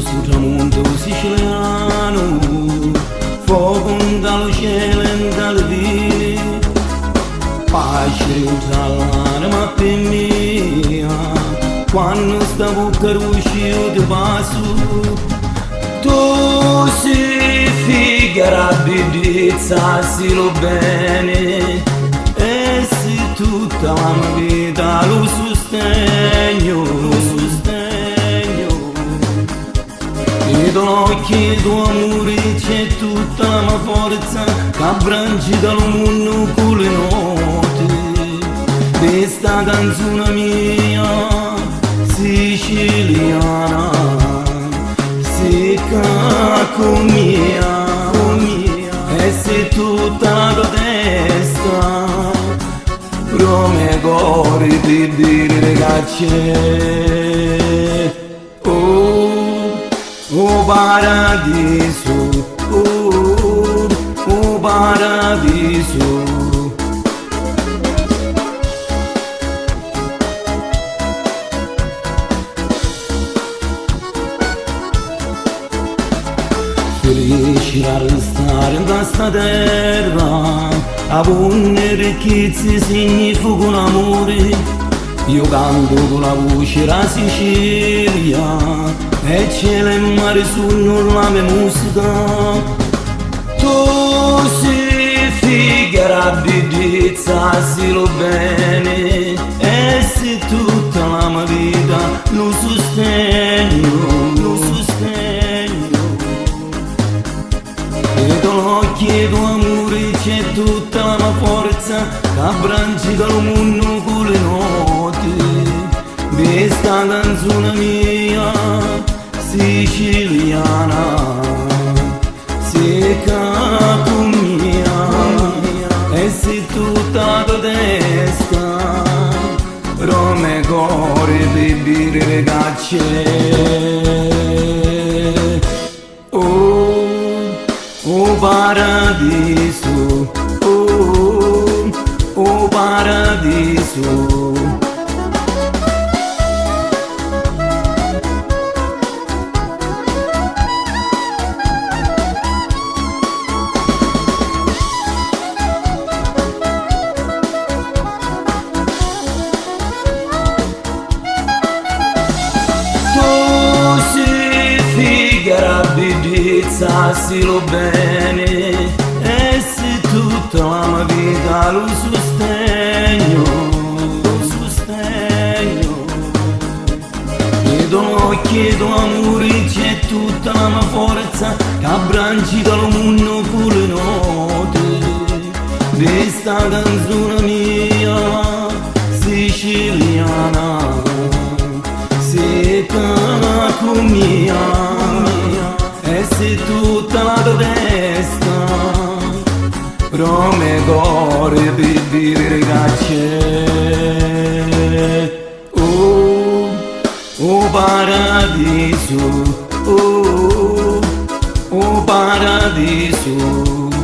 sul tramonto siciliano, fuoco dallo cielo e dalle ville, pace tra l'anima per mia, quando stavo carucci io ti passo. Tu si figa la bellezza, si lo bene, e se tutta la mia vita lo sostegno, Vedo l'occhio tuo amore, c'è tutta la mia forza, che abbracci dal mondo con le note, questa canzone mia, siciliana, secca con mia, e se tutta la tua testa, però me corri di dire che c'è. Oh paradiso, oh paradiso. Felice a restare in questa terra, a buone ricchezze significa un amore. Io canto con la voce la Sicilia, e cielo e mare sono la mia musica. Tu sei figa la bellezza, si lo bene, e se tutta la mia vita lo sostegno. Vedo l'occhio tuo amore, c'è tutta la mia forza, che abbracci dal mondo con le note, questa canzone mia, siciliana, secca con mia, e se tutta la tua testa, però me corre per dire che c'è. Oh paradiso, oh paradiso. Bellezza, si lo bene, e se tutta la mia vita lo sostegno. Vedo l'occhio tuo amore, c'è tutta la mia forza, che abbracci dal mondo con le note, questa canzone mia, siciliana, secca con mia, e se tutta la tua testa, però me corre per dire che c'è. Oh paradiso, oh paradiso.